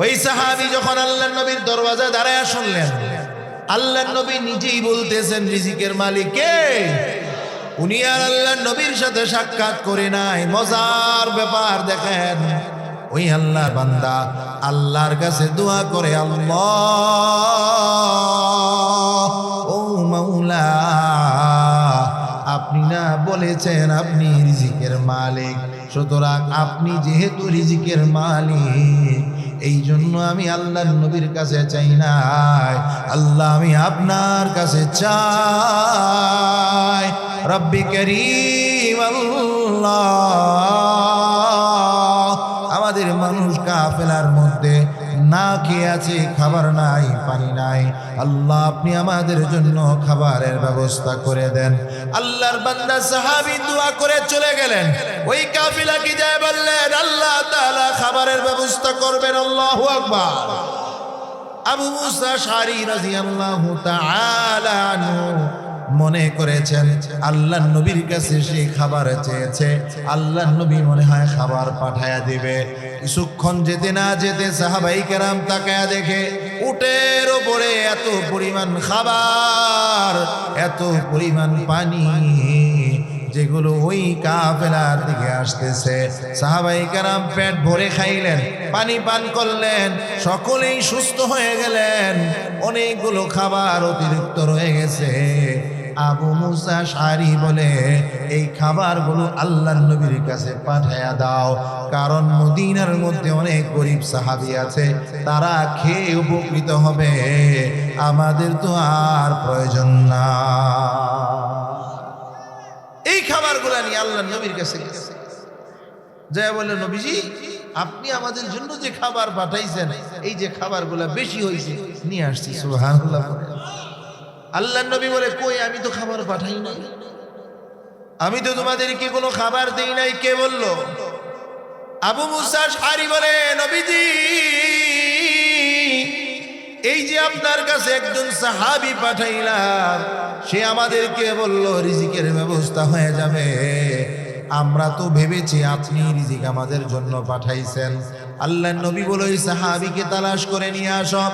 ওই সাহাবী যখন আল্লাহর নবীর দরওয়াজায় দাঁড়ায় শুনলেন, আল্লাহর নবী নিজেই বলতেছেন রিজিকের মালিক কে। উনি আর আল্লাহর নবীর সাথে সাক্ষাৎ করে নাই। মজার ব্যাপার দেখেন, ওই আল্লাহর বান্দা আল্লাহর কাছে দোয়া করে, আল্লাহ ও মাওলা, আপনি না বলেছেন আপনি রিজিকের মালিক, সুতরাং আপনি যেহেতু রিজিকের মালিক, এই জন্য আমি আল্লাহর নবীর কাছে চাই নাই, আল্লাহ আমি আপনার কাছে চাই। রব্বি করিম আল্লাহ, আমাদের মানুষ কাফেলার মধ্যে না খেয়ে আছে, খাবার নাই, পানি নাই, আল্লাহ আপনি আমাদের জন্য খাবারের ব্যবস্থা করে দেন। আল্লাহর বান্দা সাহাবী দোয়া করে চলে গেলেন। ওই কাফিলা কি যায় বললেন, আল্লাহ তাআলা খাবারের ব্যবস্থা করবেন। আল্লাহু আকবার। আবু মুসা আশআরী রাদিয়াল্লাহু তাআলা আনহু মনে করেছেন আল্লাহর নবীর কাছে সে খাবার চেয়েছে, আল্লাহর নবী মনে হয় খাবার পাঠায়া দিবে। কিছুক্ষণ যেতে না যেতে সাহাবাই কেরাম তাকায়া দেখে উটের ওপরে এত পরিমাণ খাবার, এত পরিমাণ পানি, যেগুলো ওই কাফেলার দিকে আসতেছে। সাহাবাই কেরাম পেট ভরে খাইলেন, পানি পান করলেন, সকলেই সুস্থ হয়ে গেলেন। অনেকগুলো খাবার অতিরিক্ত রয়ে গেছে। আবু মুসা আশআরী বলে, এই খাবারগুলো আল্লাহর নবীর কাছে পাঠায়া দাও, কারণ মদিনার মধ্যে অনেক গরিব সাহাবী আছে, তারা খেয়ে উপকৃত হবে, আমাদের তো আর প্রয়োজন না। এই খাবারগুলো নিয়ে আল্লাহর নবীর কাছে গেছে, যায় বলে, নবীজি আপনি আমাদের জন্য যে খাবার পাঠাইছেন, এই যে খাবারগুলো বেশি হয়েছে, নিয়ে আসছি। সুবহানাল্লাহ। আল্লাহর নবী বলে, কই, আমি তো খাবার পাঠাই নাই, আমি তো তোমাদেরকে কোনো খাবার দেই নাই। কে বলল? আবু মুসা আশআরী বলে, নবীজি এই যে আপনার কাছে একজন সাহাবী পাঠাইলাম, সে আমাদেরকে বলল রিজিকের ব্যবস্থা হয়ে যাবে, আমরা তো ভেবেছি আপনি রিজিক আমাদের জন্য পাঠাইছেন। আল্লাহর নবী বলে, ওই সাহাবীকে তালাশ করে নিয়ে আসো।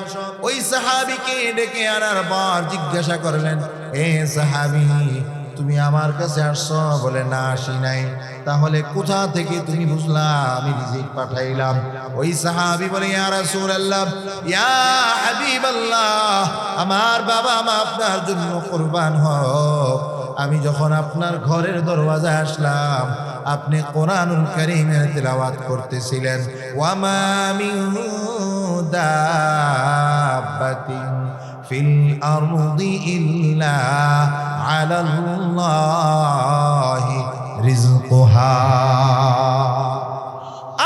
ওই সাহাবীকে ডেকে আনার পর জিজ্ঞাসা করলেন, এ সাহাবী, তুমি আমার কাছে আসছো? বলে, না আসি নাই। তাহলে কোথা থেকে তুমি বুঝলা আমি রিজিক পাঠাইলাম? ওই সাহাবী বলে, ইয়া রাসূলুল্লাহ, ইয়া হাবিবাল্লাহ, আমার বাবা মা আপনার জন্য কুরবান হোক, আমি যখন আপনার ঘরের দরওয়াজায় আসলাম, আপনি কোরআনুল কারীমের তিলাওয়াত করতেছিলেন, ওয়া মা মিন দাব্বাতিন ফিল আরদি ইল্লা আলাল্লাহি রিজকুহা।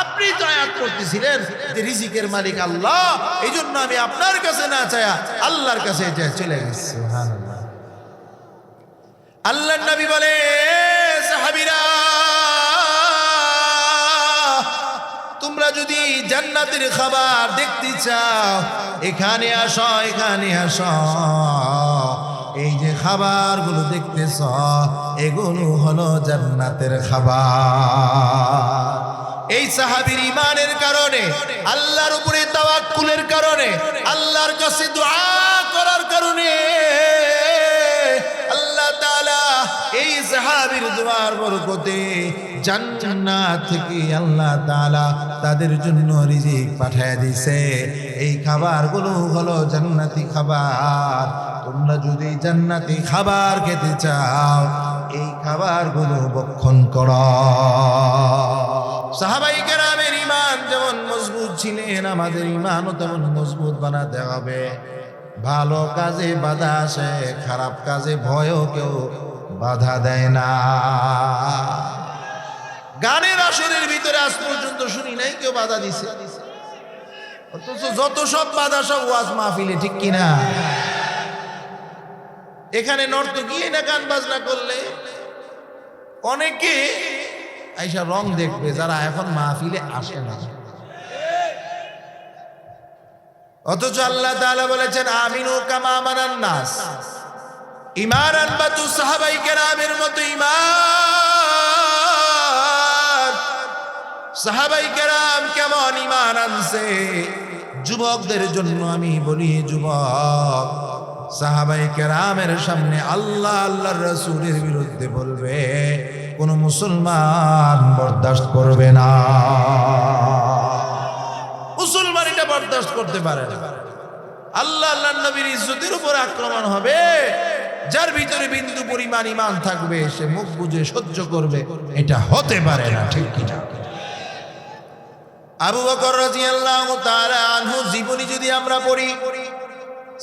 আপনি তো আয়াত করতেছিলেন যে রিজিকের মালিক আল্লাহ, এই জন্য আমি আপনার কাছে না চায়া আল্লাহর কাছে চলে গেছি। সুবহানাল্লাহ। আল্লাহর নবী বলে, সাহাবীরা, তোমরা যদি জান্নাতের খাবার দেখতে চাও, এখানে আসো, এখানে আসো। এই যে খাবারগুলো দেখতেছ, এগুলো হলো জান্নাতের খাবার। এই সাহাবীর ঈমানের কারণে, আল্লাহর উপরে তাওয়াক্কুলের কারণে, আল্লাহর কাছে দোয়া করার কারণে আল্লাহ তাআলা এই সাহাবীর দোয়ার বরকতে জান্নাত থেকে আল্লাহ তাআলা তাদের জন্য রিজিক পাঠিয়ে দিয়েছে। এই খাবারগুলো হলো জান্নাতি খাবার। তোমরা যদি জান্নাতি খাবার খেতে চাও, এই খাবারগুলো ভক্ষণ করো। সাহাবায়ে কেরামের ঈমান যেমন মজবুত ছিলেন, আমাদের ঈমানও তেমন মজবুত বানাতে হবে। ভালো কাজে বাধা আসে, খারাপ কাজে ভয়ও কেউ বাধা দেয় না। গানের আসরের ভিতরে আজ পর্যন্ত শুনি নাই কেউ বাধা দিছে, অথচ যত সব বাধা সব ওয়াজ মাহফিলে, ঠিক কিনা? এখানে নর্তকী না গান বাজনা করলে অনেকে আইসা রং দেখবে, যারা এখন মাহফিলে আসে না। অথচ আল্লাহ তাআলা বলেছেন, আমিনু কামা আমানান নাস, ঈমান আনবাতু সাহাবায়ে কেরামের মতো ঈমান। সাহাবায়ে কেরাম কেমন ঈমান আনছে, যুবকদের জন্য আমি বলি, যুবক সাহাবায়ে কেরামের সামনে আল্লাহ আল্লাহর রাসূলের বিরুদ্ধে বলবে কোন মুসলমান বরদাস্ত করবে না। মুসলমান এটা বরদাস্ত করতে পারে না। আল্লাহ আল্লাহর নবীর ইজ্জতের উপর আক্রমণ হবে, যার ভিতরে বিন্দু পরিমাণ ঈমান থাকবে সে মুখ বুজে সহ্য করবে, এটা হতে পারে না, ঠিক কি না? আবু বকর রাদিয়াল্লাহু তাআলা আনহু জীবনী যদি আমরা পড়ি,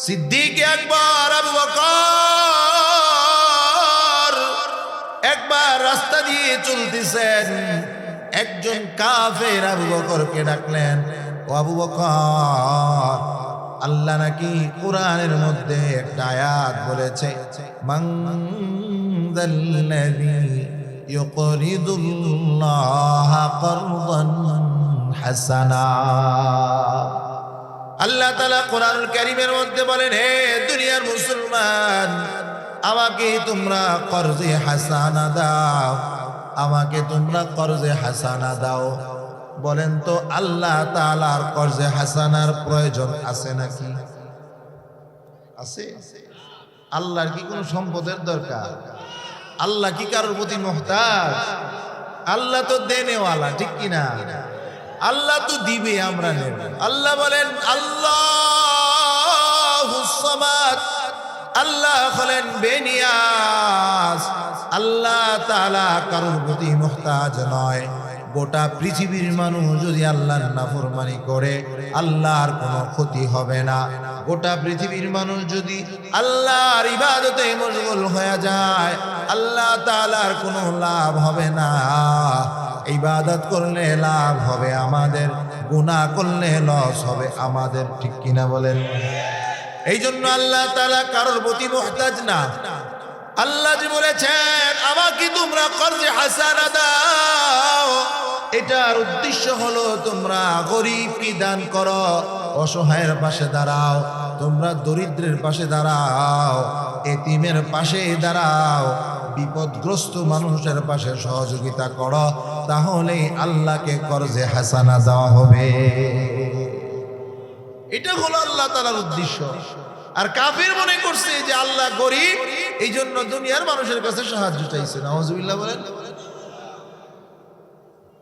সিদ্দিক আকবর আবু বকর একবার রাস্তা দিয়ে চলতেছেন, একজন কাফের আবু বকরকে ডাকলেন, ও আবু বকর, আল্লাহ নাকি কোরআনের মধ্যে একটা আয়াত বলেছে, মান যাল্লাযী ইউকরিদুল্লাহা কারদান হাসানা। আল্লাহ তাআলা কোরআনুল কারীমের মধ্যে বলেন, হে দুনিয়ার মুসলমান, আমাকে তোমরা কর্জে হাসানা দাও, আমাকে তোমরা কর্জে হাসানা দাও। বলেন তো আল্লাহ তাআলার কর্জে হাসানার প্রয়োজন আছে নাকি? আছে? আল্লাহর কি কোনো সম্পদের দরকার? আল্লাহ কি কারোর প্রতি মুহতাজ? আল্লাহ তো দেনেওয়ালা, ঠিক কি না? আল্লাহ তো দিবে, আমরা নেব। আল্লাহ বলেন আল্লাহুস সামাদ, আল্লাহ হলেন বেনিয়াজ। আল্লাহ তাআলা কারোর প্রতি মুহতাজ নয়। গোটা পৃথিবীর মানুষ যদি আল্লাহর নাফরমানি করে আল্লাহর কোনো ক্ষতি হবে না। গোটা পৃথিবীর মানুষ যদি আল্লাহর ইবাদতে মশগুল হয়ে যায় আল্লাহ তাআলার কোনো লাভ হবে না। ইবাদত করলে লাভ হবে আমাদের, গুনাহ করলে লস হবে আমাদের, ঠিক কিনা বলেন? এই জন্য আল্লাহ তাআলা কারোর প্রতি মুহতাজ না। আল্লাহ যে বলেছেন আমাকে তোমরা কর্জে হাসানা দাও, এটার উদ্দেশ্য হলো তোমরা গরীবকে দান করো, অসহায়ের পাশে দাঁড়াও, তোমরা দরিদ্রের পাশে দাঁড়াও, এতিমের পাশে দাঁড়াও, বিপদগ্রস্ত মানুষের পাশে সহযোগিতা করো, তাহলেই আল্লাহকে কর্জে হাসানা দেওয়া হবে। এটা হলো আল্লাহ তাআলার উদ্দেশ্য। আর কাফির মনে করছে যে আল্লাহ গরিব, এই জন্য দুনিয়ার মানুষের কাছে সাহায্য চাইছে। নাউজুবিল্লাহ বলেন।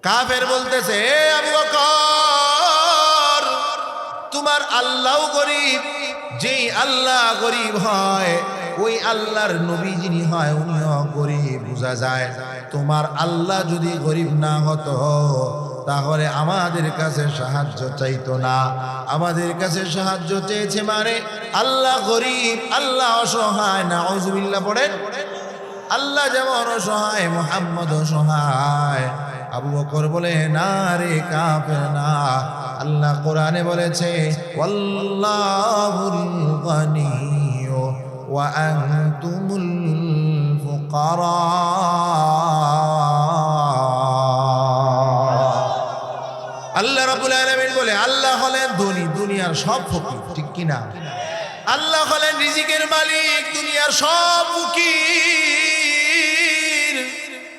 কাফের বলতেছে, হে আবু বকর, তোমার আল্লাহও গরিব, যেই আল্লাহ গরিব হয় ওই আল্লাহর নবী যিনি হয় উনিও গরিব, বোঝা যায়। তোমার আল্লাহ যদি গরিব না হতো তাহলে আমাদের কাছে সাহায্য চাইতো না। আমাদের কাছে সাহায্য চেয়েছে মানে আল্লাহ গরিব, আল্লাহ অসহায়। নাউজুবিল্লাহ পড়েন। আল্লাহ যেমন অসহায়, মুহাম্মদ অসহায়। আবু বকর বলে, না রে কাফের না, আল্লাহ কোরআনে বলেছে ওয়াল্লাহুল গনিয়্যু ওয়া আনতুমুল ফুকারা। আল্লাহ রাব্বুল আলামিন বলে আল্লাহ হলেন ধনী, দুনিয়ার সব ফকির, ঠিক কিনা? আল্লাহ হলেন রিজিকের মালিক, দুনিয়ার সব ফকির।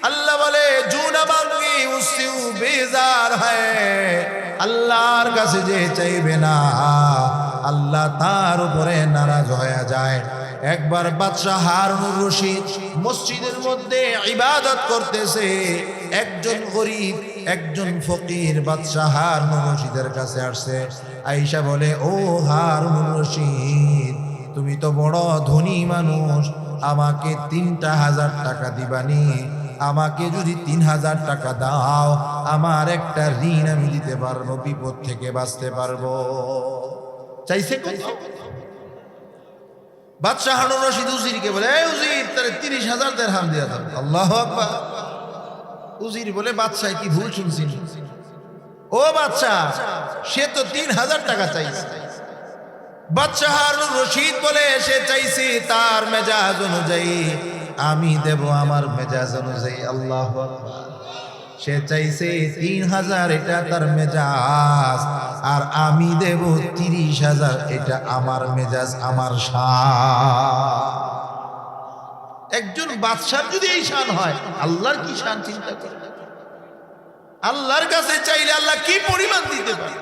আল্লাহ বলে জু না মাঙ্গে উসসে বেজার হ্যায়, আল্লাহর কাছে যে চাইবে না আল্লাহ তার উপরে নারাজ হয়ে যায়। একবার বাদশাহ হারুনুর রশিদ মসজিদের মধ্যে ইবাদত করতেছে, একজন গরিব একজন ফকির বাদশাহ হারুনুর রশিদের কাছে আসছে। আয়েশা বলে, ও হারুনুর রশিদ, তুমি তো বড় ধনী মানুষ, আমাকে 3,000 টাকা দিবানি। আমাকে যদি 3,000 টাকা দাও আমার একটা ঋণ আমি দিতে পারবো, বিপদ থেকে বাঁচতে পারবো। চাইছে কত? বাদশাহ হারুনুর রশিদ উজিরকে বলে, এই উজির, তারে 30,000 দিরহাম দিয়া দাও। আল্লাহু আকবার। উজির বলে, বাদশাহ কি ভুল শুনছি? ও বাদশাহ, সে তো 3,000 টাকা চাইছে। বাদশাহ হারুনুর রশিদ বলে, সে চাইছে তার মেজাজ অনুযায়ী, আমি দেব আমার মেজাজ অনুযায়ী। আল্লাহু আকবার। সে চাইছে 3,000, এটা তার মেজাজ, আর আমি দেব 30,000, এটা আমার মেজাজ, আমার শান। একজন বাদশার যদি এই শান হয়, আল্লাহর কি শান চিন্তা করে। আল্লাহর কাছে চাইলে আল্লাহ কি পরিমাণ দিতে পারে।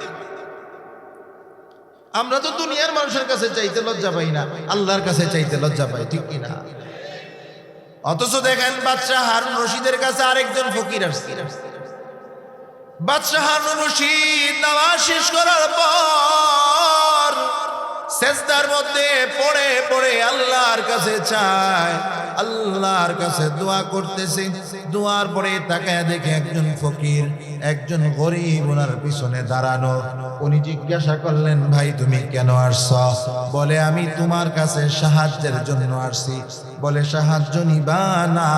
আমরা তো দুনিয়ার মানুষের কাছে চাইতে লজ্জা পাই না, আল্লাহর কাছে চাইতে লজ্জা পাই, ঠিক কিনা? অথচ দেখেন বাদশাহ হারুন রশিদের কাছে আরেকজন ফকির আসছে। বাদশাহ হারুন রশিদ নামাজ শেষ করার পর সেজদার মধ্যে পড়ে পড়ে আল্লাহর কাছে চায়, আল্লাহর কাছে দোয়া করতেছে। দোয়ার পরে তাকায় দেখে একজন ফকির, একজন গরিব ওনার পিছনে দাঁড়ানো। উনি জিজ্ঞাসা করলেন, ভাই তুমি কেন আসছো? বলে আমি তোমার কাছে সাহায্যের জন্য আসছি। বলে সাহায্য নিবা না?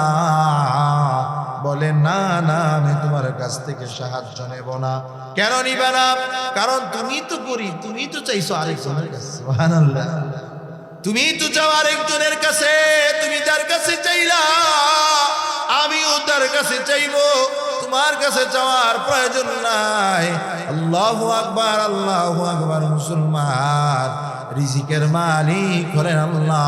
বলে না না, আমি তোমার কাছ থেকে সাহায্য নেব না। কেন নিবা না? কারণ তুমি তো গরিব, তুমি তো চাইছো আরেকজনের কাছে। সুবহানাল্লাহ, তুমি তো চাও আরেকজনের কাছে, তুমি যার কাছে চাইলা আমিও তার কাছে চাইবো, তোমার কাছে চাওয়ার প্রয়োজন নাই। আল্লাহু আকবার, আল্লাহু আকবার। মুসলমান, রিজিকের মালিক হলেন আল্লাহ।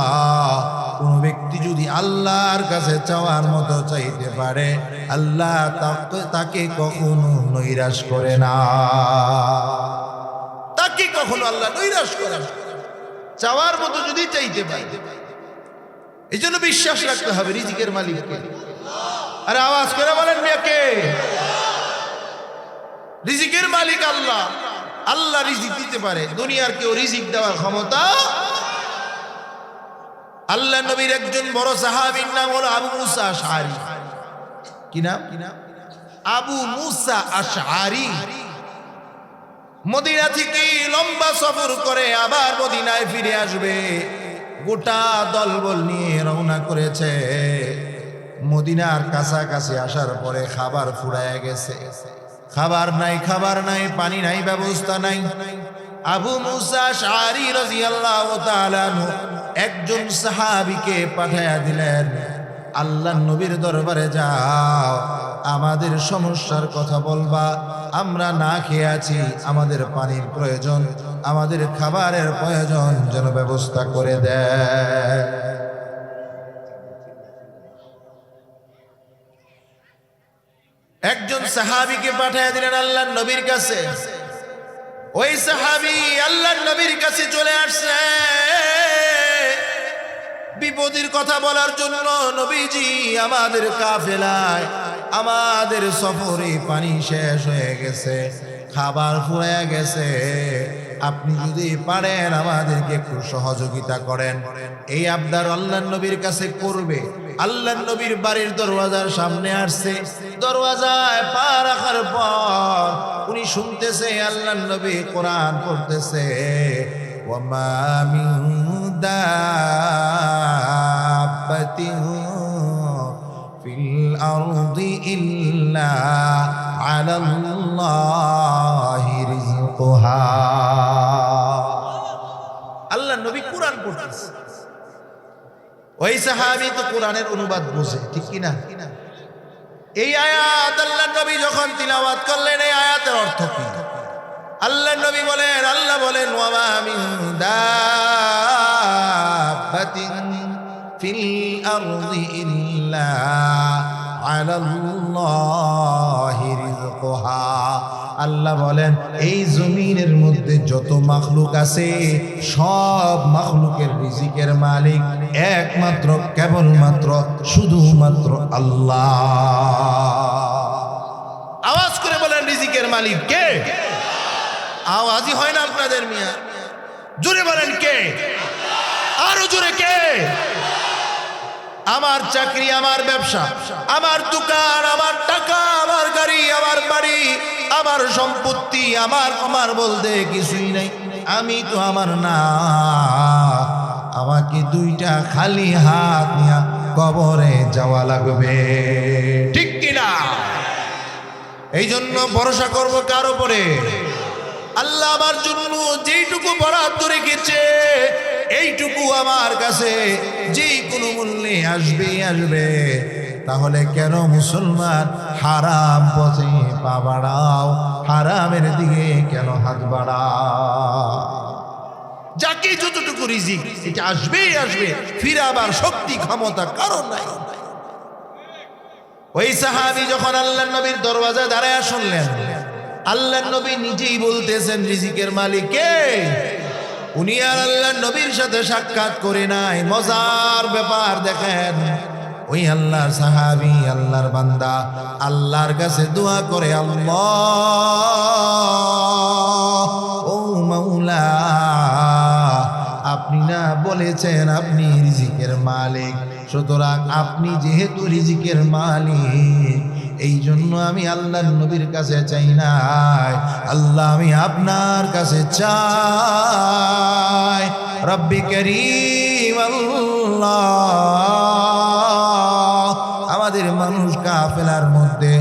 কোন ব্যক্তি যদি আল্লাহর কাছে চাওয়ার মতো চাইতে পারে, আল্লাহ তাকে কখনো নৈরাশ করে না, তাকে কখনো আল্লাহ নৈরাশ করে না। চাওয়ার মতো যদি চাইতে পারে, এই জন্য বিশ্বাস রাখতে হবে রিজিকের মালিককে। আরে আওয়াজ করে বলেন কে? রিজিকের মালিক আল্লাহ। আল্লাহ রিজিক দিতে পারে, দুনিয়ার কেউ রিজিক দেওয়ার ক্ষমতা। আল্লাহ নবীর একজন বড় সাহাবীর নাম হলো আবু মুসা আশআরী। কি নাম? আবু মুসা আশআরী। মদিনা থেকে লম্বা সফর করে আবার মদিনায় ফিরে আসবে, গোটা দলবল নিয়ে রওনা করেছে। মদিনার কাছাকাছি আসার পরে খাবার ফুরায় গেছে, খাবার নাই, খাবার নাই, পানি নাই, ব্যবস্থা নাই। আবু মুসা আশআরী রাদিয়াল্লাহু তাআলা একজন সাহাবীকে পাঠায়া দিলেন, আল্লাহর নবীর দরবারে যাও, আমাদের সমস্যার কথা বলবা, আমরা না খেয়ে আছি, আমাদের পানির প্রয়োজন, আমাদের খাবারের প্রয়োজন, যেন ব্যবস্থা করে দেয়। একজন সাহাবীকে পাঠিয়ে দিলেন আল্লাহর নবীর কাছে। ওই সাহাবী আল্লাহর নবীর কাছে চলে আসছে বিপদের কথা বলার জন্য। নবীজি, আমাদের কাফেলায়, আমাদের সফরে পানি শেষ হয়ে গেছে, খাবার ফুরিয়ে গেছে, আপনি যদি পারেন আমাদেরকে একটু সহযোগিতা করেন। এই আবদার আল্লাহর নবীর কাছে করবে। আল্লাহর নবীর বাড়ির দরওয়াজার সামনে আসছে, দরওয়াজায় পা রাখার পর উনি শুনতেছে আল্লাহর নবী কোরআন পড়তেছে, ওয়ামা মিন দাব্বাতিন ফিল আরদি ইল্লা আলাল্লাহি রিজকুহা। আল্লাহর নবী কোরআন পড়তেছে। ওই সাহাবী তো কোরআনের অনুবাদ বোঝে, ঠিক কি না? এই আয়াত আল্লাহর নবী যখন তিলাওয়াত করলেন, এই আয়াতের অর্থ কি? আল্লাহর নবী বলেন, আল্লাহ বলেন, ওয়ামা মিন দাব্বাতিন ফিল আরদি ইল্লা আলাল্লাহি রিজকুহা। আল্লাহ বলেন, এই জমিনের মধ্যে যত মাখলুক আছে, সব মাখলুকের রিজিকের মালিক একমাত্র, কেবলমাত্র, শুধুমাত্র আল্লাহ। আওয়াজ করে বলেন, রিজিকের মালিক কে? আওয়াজই হয় না আপনাদের মিয়া, জোরে বলেন কে? আরো জোরে কে? আমার চাকরি, আমার ব্যবসা, আমার দোকান, আমার টাকা, আমার গাড়ি, আমার বাড়ি, আমার সম্পত্তি, আমার বলতে কিছুই নাই। আমি তো আমার না, আমাকে দুইটা খালি হাত নিয়ে কবরে যাওয়া লাগবে, ঠিক কিনা? এই জন্য ভরসা করব কার উপরে? আল্লাহ আমার জন্য যেইটুকু বরাদ্দ রেখেছে, এইটুকু আমার কাছে যে কোনো মূল্যে আসবে। তাহলে কেন মুসলমান হারাম পথে পা বাড়াও? হারামের দিকে কেন হাত বাড়াও? যাকে যতটুকু রিজিক, এটা আসবেই আসবে, ফিরাবার শক্তি ক্ষমতা কারণ নাই। ওই সাহাবী যখন আল্লাহর নবীর দরওয়াজায় দাঁড়ায় শুনলেন, আল্লাহর নবী নিজেই বলতেছেন, রিজিকের মালিক কে? উনি আর আল্লাহর নবীর সাথে সাক্ষাৎ করে নাই। মজার ব্যাপার দেখেন, ওই আল্লাহর সাহাবী, আল্লাহর বান্দা আল্লাহর কাছে দোয়া করে, আল্লাহ ও মাওলা, আপনি না বলেছেন আপনি রিজিকের মালিক, সুতরাং আপনি যেহেতু রিজিকের মালিক, এই জন্য আমি আল্লাহর নবীর কাছে চাই নাই, আল্লাহ আমি আপনার কাছে চাই। রব্বি করিম আল্লাহ, আমাদের মানুষ কাফেলার মধ্যে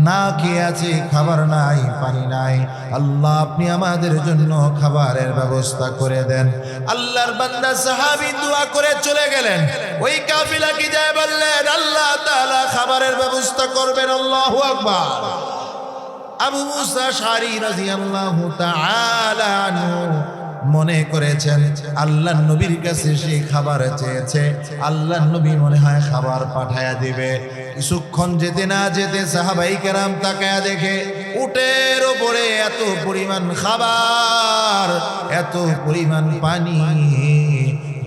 না খেয়ে আছে, খাবার নাই, পানি নাই, আল্লাহ আপনি আমাদের জন্য খাবারের ব্যবস্থা করে দেন। আল্লাহর বান্দা সাহাবী দোয়া করে চলে গেলেন। ওই কাফিলা কি যায় বললেন, আল্লাহ তাআলা খাবারের ব্যবস্থা করবেন। আল্লাহু আকবার। আবু মুসা আশআরী রাদিয়াল্লাহু তাআলা আনহু মনে করেছেন আল্লাহর নবীর কাছে সে খাবার চেয়েছে, আল্লাহর নবী মনে হয় খাবার পাঠায়া দিবে। কিছুক্ষণ যেতে না যেতে সাহাবাই কেরাম তাকায়া দেখে উটের ওপরে এত পরিমাণ খাবার, এত পরিমাণ পানি,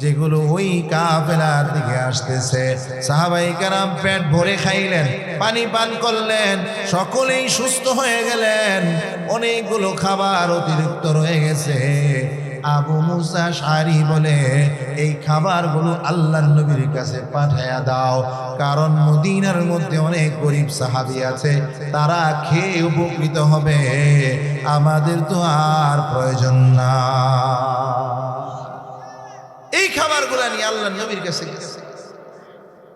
যেগুলো ওই কাফেলার দিকে আসতেছে। সাহাবাই কেরাম পেট ভরে খাইলেন, পানি পান করলেন, সকলেই সুস্থ হয়ে গেলেন। অনেকগুলো খাবার অতিরিক্ত রয়ে গেছে। আবু মুসা আশআরী বলে, এই খাবারগুলো আল্লাহর নবীর কাছে পাঠায়া দাও, কারণ মদিনার মধ্যে অনেক গরিব সাহাবী আছে, তারা খেয়ে উপকৃত হবে, আমাদের তো আর প্রয়োজন না। এই খাবারগুলো নিয়ে আল্লাহর নবীর কাছে গেছে,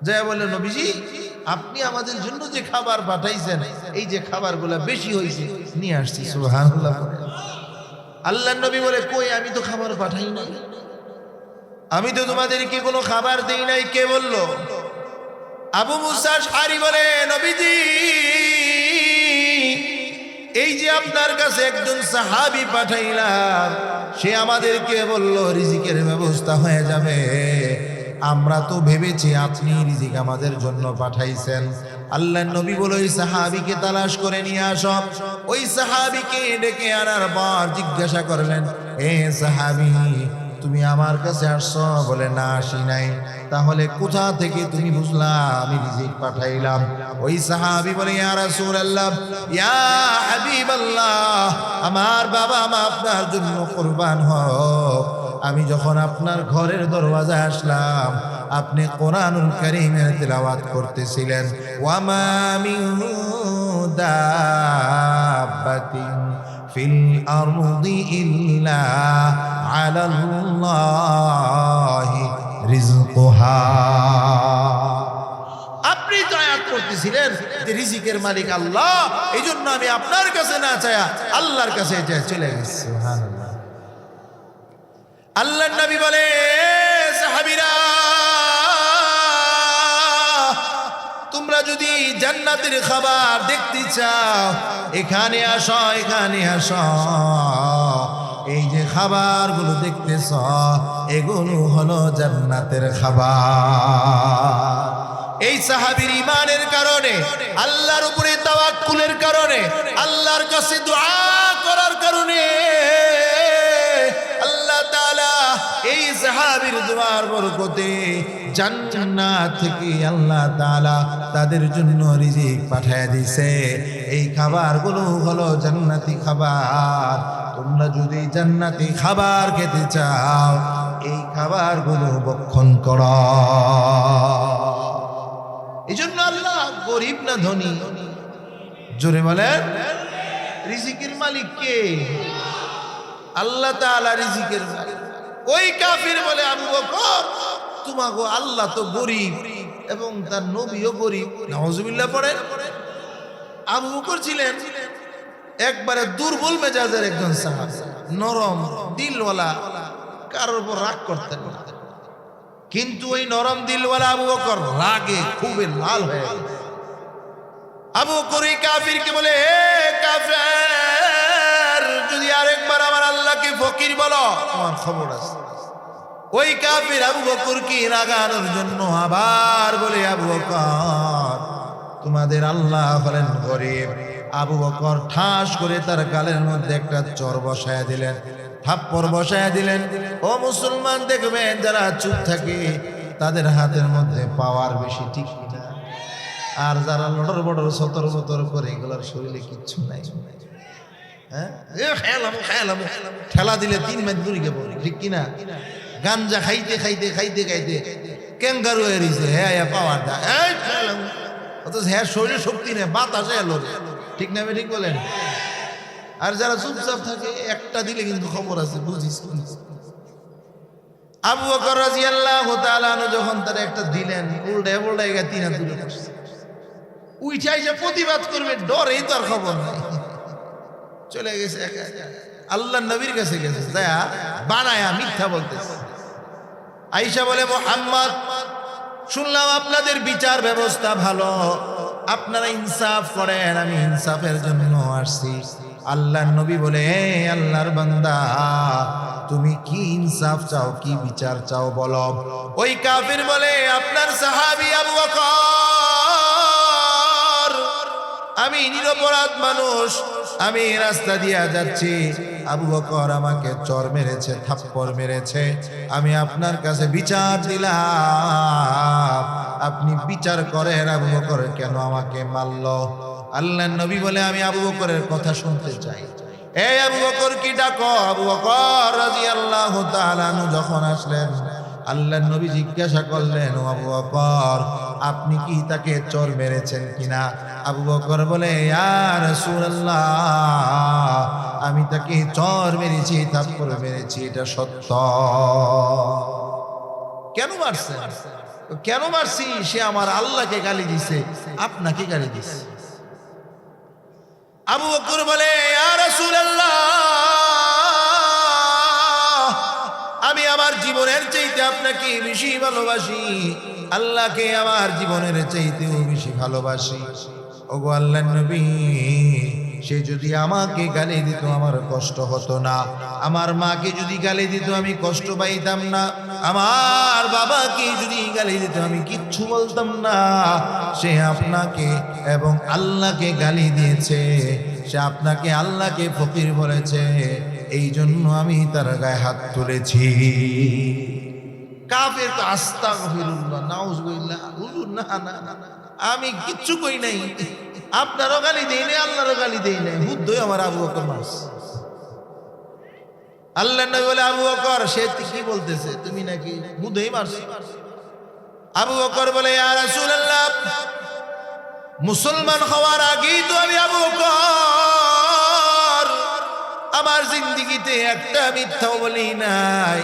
যায় বলে, নবীজি আপনি আমাদের জন্য যে খাবার পাঠাইছেন, এই যে খাবারগুলো বেশি হয়েছে, নিয়ে আসছি। সুবহানাল্লাহ। আল্লাহর নবী বলে, কই, আমি তো খাবার পাঠাই নাই, আমি তো তোমাদেরকে কোনো খাবার দেই নাই। কে বলল? আবু মুসা আশআরী বলে, নবীজি এই যে আপনার কাছে একজন সাহাবী পাঠাইলাম, সে আমাদেরকে বলল রিজিকের ব্যবস্থা হয়ে যাবে, আমরা তো ভেবেছি আপনি রিজিক আমাদের জন্য পাঠাইছেন। আল্লাহর নবী বলে, ওই সাহাবীকে তালাশ করে নিয়ে আসো। ওই সাহাবীকে ডেকে আনার পর জিজ্ঞাসা করলেন, এ সাহাবী, তুমি আমার কাছে আসছো? বলে, না আসি নাই। তাহলে কোথা থেকে তুমি বুঝলা আমি রিজিক পাঠাইলাম? ওই সাহাবী বলে, ইয়া রাসূলুল্লাহ, ইয়া হাবিবাল্লাহ, আমার বাবা মা আপনার জন্য কুরবান হোক, আমি যখন আপনার ঘরের দরওয়াজায় আসলাম, আপনি কোরআনুল কারীমের তিলাওয়াত করতেছিলেন, ওয়া মা মিন দাব্বাতিন ফিল আরদি ইল্লা আলাল্লাহি রিজকুহা। আপনি তো আয়াত করতেছিলেন যে রিজিকের মালিক আল্লাহ, এই জন্য আমি আপনার কাছে না চায়া আল্লাহর কাছে চলে গেছি। সুবহানাল্লাহ। আল্লাহর নবী বলে, সাহাবীরা, তোমরা যদি জান্নাতের খাবার দেখতে চাও, এখানে আসো, এখানে আসো। এই যে খাবারগুলো দেখতেছ, এগুলো হলো জান্নাতের খাবার। এই সাহাবীর ঈমানের কারণে, আল্লাহর উপরে তাওয়াক্কুলের কারণে, আল্লাহর কাছে দোয়া করার কারণে আল্লাহ তাআলা এই সাহাবীর দোয়ার বরকতে জান্নাত থেকে আল্লাহ তাআলা তাদের জন্য রিজিক পাঠিয়ে দিয়েছে। এই খাবারগুলো হলো জান্নাতি খাবার। তোমরা যদি জান্নাতি খাবার খেতে চাও, এই খাবারগুলো ভক্ষণ করো। এই জন্য আল্লাহ গরিব না ধনী? জোরে বলেন। রিজিকের মালিক কে? আল্লাহ তাআলা রিজিকের মালিক। ওই কাফির বলে, আবু বকর, তোমাগো আল্লাহ তো গরিব এবং তার নবীও গরিব। নাউজুবিল্লাহ পড়েন। আবু বকর ছিলেন একবারে দুর্বল মেজাজের একজন সাহাবী, নরম দিলওয়ালা, কারোর উপর রাগ করতেন না। কিন্তু ওই নরম দিলওয়ালা আবু বকর রাগে খুবই লাল হয়ে গেল। আবু বকর এই কাফিরকে বলে, হে কাফের, যদি আরেকবার আমার আল্লাহকে ফকির বলো, আমার খবর আছে। ওই কাফির আবু বকরকে রাগানোর জন্য আবার বলে, আবু বকর, তোমাদের আল্লাহ হলেন গরিব। আবু বকর ঠাস করে তার গালের মধ্যে একটা চর বসায় দিলেন। থাপ্পড় বসায় দিলেন। ও মুসলমান, দেখবেন যারা চুপ থাকে তাদের হাতের মধ্যে পাওয়ার বেশি, ঠিক না? আর যারা লটর বটর সতর বতর করে এগুলোর শরীরে কিচ্ছু নাই। হ্যাঁ, ঠেলা দিলে 3 মাইল দূরে গেল, ঠিক কিনা? গাঞ্জা খাইতে খাইতে খাইতে খাইতে ক্যাঙ্গারু হয়ে রয়েছে, হ্যাঁ পাওয়ার দা, অথচ হ্যাঁ শরীরে শক্তি নেই, বাতাসে এলো, ঠিক না? ঠিক বলেন? আর যারা চুপচাপ থাকে একটা দিলে কিন্তু খবর আছে, বুঝিস? আবু বকর রাদিয়াল্লাহু তাআলা আনহু যখন তার একটা দিলেন, উল্টে উল্টে গিয়ে 3 হাত দূরে বসছে। উইঠে এসে প্রতিবাদ করবে, ডরেই তো আর খবর নাই, চলে গেছে একা একা আল্লাহর নবীর কাছে গেছে, যা বানায়া মিথ্যা বলতেছে। আয়েশা বলে, মুহাম্মদ, শুনলাম আপনাদের বিচার ব্যবস্থা ভালো, আপনারা ইনসাফ করেন, আমি ইনসাফের জন্য আসছি। আল্লাহর নবী বলে, হে আল্লাহর বান্দা, তুমি কি ইনসাফ চাও, কি বিচার চাও বলো। ওই কাফির বলে, আপনার সাহাবী আবু বকর, আমি নিরপরাধ মানুষ, আমি রাস্তা দিয়ে যাচ্ছি, আবু বকর আমাকে চর মেরেছে, থাপ্পড় মেরেছে, আমি আপনার কাছে বিচার দিলাম, আপনি বিচার করেন আবু বকর কেন আমাকে মারলো। আল্লাহর নবী বলে, আমি আবু বকরের কথা শুনতে চাই। এই আবু বকর কি ডাকো। আবু বকর রাদিয়াল্লাহু তাআলা আনহু যখন আসলেন, আল্লাহর নবী জিজ্ঞাসা করলেন, ও আবু বকর, আপনি কি তাকে চর মেরেছেন কিনা? আবু বকর বলে, ইয়া রাসূলুল্লাহ, আমি তাকে চর মেরেছি, থাপ্পড় মেরেছি, এটা সত্য। কেন মারছেন? কেন মারছি? সে আমার আল্লাহকে গালি দিছে, আপনাকে গালি দিছে। আবু বকর বলে, ইয়া রাসূলুল্লাহ, আমি আমার জীবনের চাইতে আপনাকে বেশি ভালোবাসি, আল্লাহকে আমার জীবনের চাইতেও বেশি ভালোবাসি। ওগো আল্লাহর নবী, সে যদি আমাকে গালি দিত আমার কষ্ট হতো না, আমার মাকে যদি গালি দিত আমি কষ্ট পাইতাম না, আমার বাবাকে যদি গালি দিত আমি কিচ্ছু বলতাম না। সে আপনাকে এবং আল্লাহকে গালি দিয়েছে, সে আপনাকে আল্লাহকে ফকির বলেছে, এই জন্য আমি তার গায়ে হাত তুলেছি। কাফের তো আস্তাগফিরুল্লাহ, নাউজুবিল্লাহ, হুজুর না না না, আমি কিচ্ছু কই নাই, আপনারও গালি দেই নাই, আল্লাহরও গালি দেই নাই, বুদ্ধই আমার আবু বকর মারছে। আল্লাহর নবী বলে, আবু বকর, সে কি বলতেছে, তুমি নাকি বুদ্ধই মারছো? আবু বকর বলে, ইয়া রাসূলুল্লাহ, মুসলমান হওয়ার আগেই তো আমি আবু বকর আমার জিন্দেগিতে একটা মিথ্যাও বলি নাই,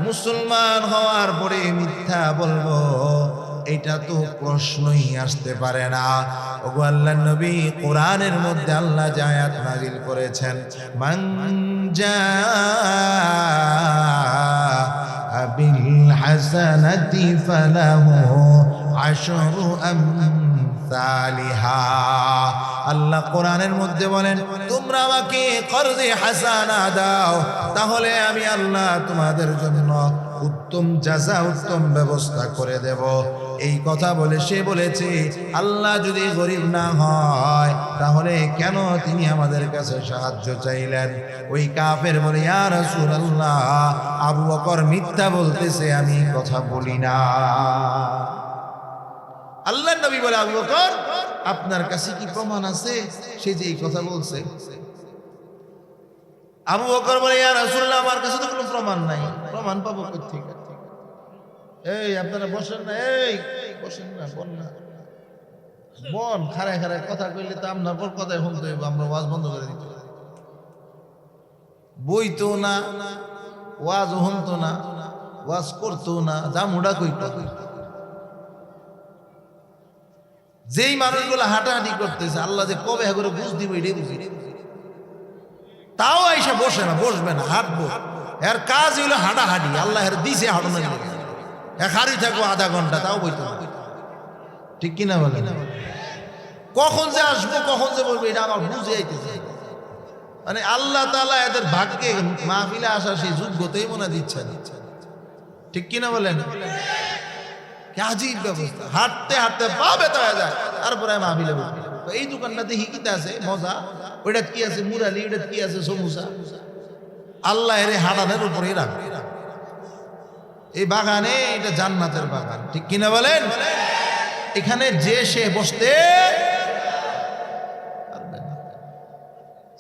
মুসলমান হওয়ার পরে মিথ্যা বলবো এটা তো প্রশ্নই আসতে পারে না। ওগো আল্লাহর নবী, কোরআনের মধ্যে আল্লাহ যে আয়াত নাযিল করেছেন, মান জাআ বিল হাসানাতি ফালাহু আশরু আমসালিহা। আল্লাহ কোরআনের মধ্যে বলেন, তোমরা আমাকে করজে হাসানা দাও, তাহলে আমি আল্লাহ তোমাদের জন্য উত্তম জাযা, উত্তম ব্যবস্থা করে দেব। এই কথা বলে সে বলেছে, আল্লাহ যদি গরিব না হয় তাহলে কেন তিনি আমাদের কাছে সাহায্য চাইলেন? ওই কাফের বলে, ইয়া রাসূলুল্লাহ, আবু বকর মিথ্যা বলতেছে, আমি কথা বলি না। আল্লাহর নবী বলে, আবু বকর, আপনার কাছে কি প্রমাণ আছে সে যে এই কথা বলছে? আবু বকর বলে, ইয়া রাসূলুল্লাহ, আমার কাছে তো কোনো প্রমাণ নাই, প্রমাণ পাবো কোথা থেকে? এই আপনারা বসেন না, এই বসেন না, বল না, বন, খাড়ায় খাড়ায় কথা কইলে তো আপনার পর কথায় শুনতে হইব, আমরা ওয়াজ বন্ধ করে দিতে, বইতো না, ওয়াজ শুনতো না, ওয়াজ করতো না, জামুডা কইতো। যেই মানুষগুলো হাঁটাহাঁটি করতেছে, আল্লাহ যে কবে করে বুঝ দিব এটাই বুঝি, তাও আইসা বসে না, বসবে না, হাঁটবো। এর কাজ হইলো হাঁটাহাঁটি, আল্লাহ এর দিছে হাঁটানো, হারি থাকবো আধা ঘন্টা, তাও বইতো না, ঠিক কিনা বলে? কখন যে আসবো, কখন যে বলবো, এটা আমার বুঝে আইতেছে। মানে আল্লাহ তাআলা এদের ভাগ্যে মাহফিলে আসা সেই যোগ্যতাই মনে দিচ্ছে, ঠিক কিনা বলেন? আজীব ব্যবস্থা, হাঁটতে হাঁটতে পা ব্যথা হয়ে যায়, তারপরে মাহফিলে বসবে। তো এই দোকানটাতে হিকিতে আছে মজা, ওইটা কি আছে মুরালি, ওইটা কি আছে সমুসা, আল্লাহ এর হাডানের উপরেই রাখবে। এই বাগানে এটা জান্নাতের বাগান, ঠিক কিনা বলেন? এখানে যে সে বসতে পারবে না।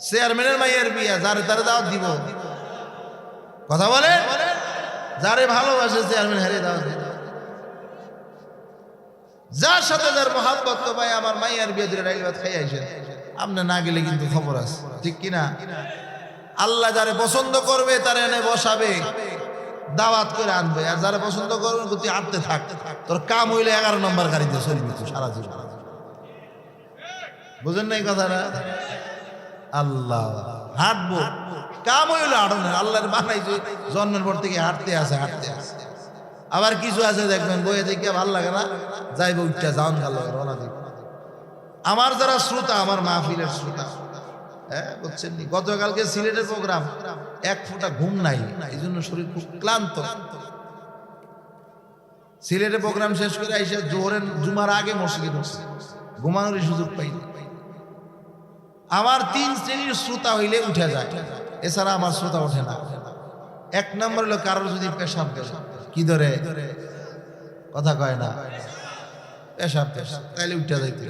চেয়ারম্যানের মাইয়ের বিয়া, যারে তারে দাওয়াত দিব। কথা বলেন, যারে ভালোবাসে চেয়ারম্যান হারিয়ে দাওয়াত দিব। যার সাথে যার মহাব্বত, তো ভাই আমার মাইয়ার বিয়ে দিয়ে রাইবাত খাই আইসেন, আপনি না গেলে কিন্তু খবর আছে, ঠিক কিনা? আল্লাহ যারে পছন্দ করবে তারে এনে বসাবে, দাওয়াত করে আনবে। আর যারা পছন্দ করবে তুই আনতে থাক, তোর কাম হইলে 11 নম্বর গাড়িতে চলবি তুই সারা জীবন। বুঝেন নাই কথাটা? আল্লাহ হাঁটবো, কাম হইলো হাঁটনের। আল্লাহর বানাইছে জন্মের পর থেকে হাঁটতে আছে। আবার কিছু আছে দেখবেন বইয়ে দেখে ভাল লাগে না, যাইব উঠা যাওন গেল রওনা দিব। আমার যারা শ্রোতা, আমার মাহফিলের শ্রোতা, হ্যাঁ বুঝছেন, গতকালকে সিলেটের প্রোগ্রাম, এক ফোঁটা ঘুম নাই, এই জন্য শরীর খুব ক্লান্ত। সিলেটের প্রোগ্রাম শেষ করে আইসা জোহরের জুমার আগে মসজিদে ঢুকছে, ঘুমানোরই সুযোগ পাই। আমার 3 শ্রেণীর শ্রোতা হইলে উঠে যায়, এছাড়া আমার শ্রোতা ওঠে না। 1 নম্বর হলো কারোর যদি পেশাব কি ধরে, কথা কয় না, পেশাব তাইলে উঠে যাইতে।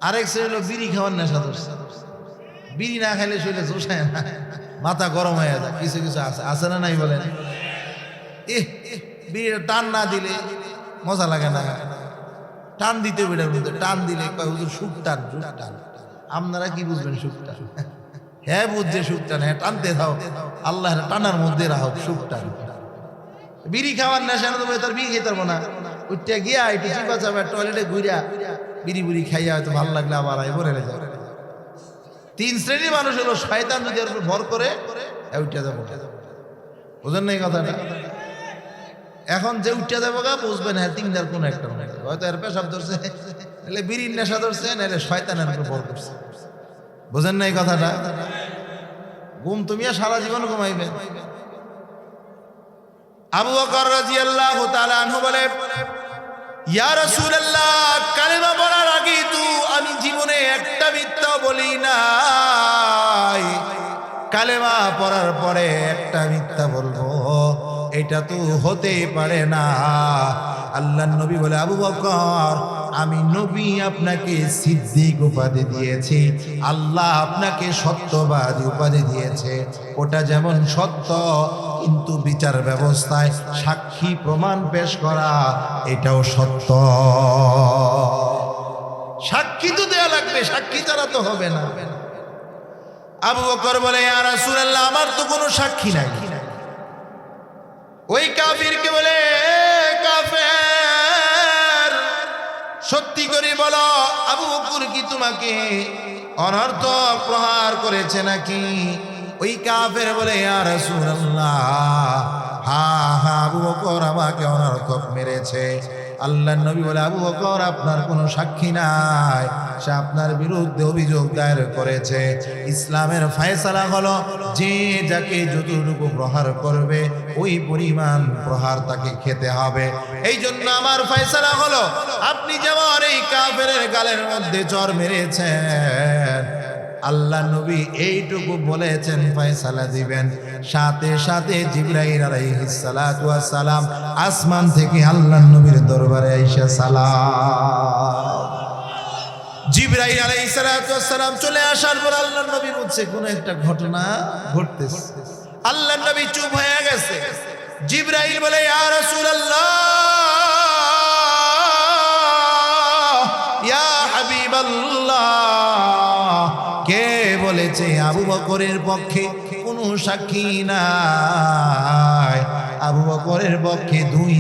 আরেক শ্রেণী হলো বিড়ি খাওয়ার নেশা ধরছে, বিড়ি না খাইলে শরীরে জোশায় না, মাথা গরম হয়ে যায়। কিছু কিছু আছে না নাই বলেন? বিড়ির টান না দিলে মজা লাগে না, টান দিতে বিড়ার মধ্যে টান দিলে কয় হুজুর সুখ টান, সুখ টান। আপনারা কি বুঝবেন সুখ টান? হ্যাঁ বুঝছে সুখ টান, হ্যাঁ টানতে থাও, আল্লাহ টানার মধ্যে রাখো সুখ টান। বিড়ি খাওয়ার নেশা না, তার বিড়ি খেতে পারবো না, উঠতে গিয়া একটু চিপা চাপা টয়লেটে ঘুরিয়া বিড়ি বুড়ি খাইয়া হয়তো ভালো লাগলে আবার আয় ভরে যায়। 3 শ্রেণীর মানুষ হলো, শয়তান যদি এর উপর ভর করে উঠে যাবো। বুঝেন না এই কথাটা? এখন যে উঠে যাবো গা বুঝবেন, হ্যাঁ 3টার কোন একটা হয়তো এর পেশাব ধরছে, নাহলে বিড়ির নেশা ধরছে, নাহলে শয়তানের উপর ভর করছে। বুঝেন না এই কথাটা? ঘুম তুমি সারা জীবন ঘুমাইবে। আবু বকর রাদিয়াল্লাহু তাআলা আনহু বলে, ইয়া রাসূলুল্লাহ, কালেমা পড়ার আগে তো আমি জীবনে একটা মিথ্যা বলি নাই, কালেমা পড়ার পরে একটা মিথ্যা বলবো, এটা তো হতে পারে না। আল্লাহর নবী বলে, আবু বকর, আমি নবী আপনাকে সিদ্দিক উপাধি দিয়েছি, আল্লাহ আপনাকে সত্যবাদী উপাধি দিয়েছে। ওটা যেমন সত্য, কিন্তু বিচার ব্যবস্থায় সাক্ষী প্রমাণ পেশ করা এটাও সত্য। সাক্ষী তো দেয়া লাগবে, সাক্ষী ছাড়া তো হবে না। আবু বকর বলে, ইয়া রাসূলুল্লাহ, আমার তো কোনো সাক্ষী নাই। ওই কাফিরকে বলে, কাফের, সত্যি করে বলো, আবু বকর কি তোমাকে অনর্থক প্রহার করেছে নাকি? ওই কাফের বলে, ইয়া রাসূলুল্লাহ, হ্যাঁ হ্যাঁ, আবু বকর আমাকে অনর্থক মেরেছে। আল্লাহর নবী বলে, আবু বকর, আপনার কোনো সাক্ষী নাই, সে আপনার বিরুদ্ধে অভিযোগ দায়ের করেছে। ইসলামের ফয়সালা হলো, যে যাকে যতটুকু প্রহার করবে ওই পরিমাণ প্রহার তাকে খেতে হবে। এই জন্য আমার ফয়সালা হলো, আপনি যেমন এই কাফেরের গালের মধ্যে চর মেরেছেন, আল্লাহ নবী এইটুকু বলেছেন ফয়সালা দিবেন, সাথে সাথে জিবরাইল আলাইহিস সালাতু ওয়াস সালাম আসমান থেকে আল্লাহর নবীর দরবারে আইসা সালাম। জিবরাইল আলাইহিস সালাতু ওয়াস সালাম চলে আসার পর আল্লাহর নবী বলছে কোন একটা ঘটনা ঘটতেছে। আল্লাহর নবী চুপ হয়ে গেছে। জিবরাইল বলে, ইয়া রাসূলুল্লাহ, ইয়া হাবিবাল্লাহ, কে বলেছে আবু বকরের পক্ষে কোনো সাক্ষী নাই? আবু বকরের পক্ষে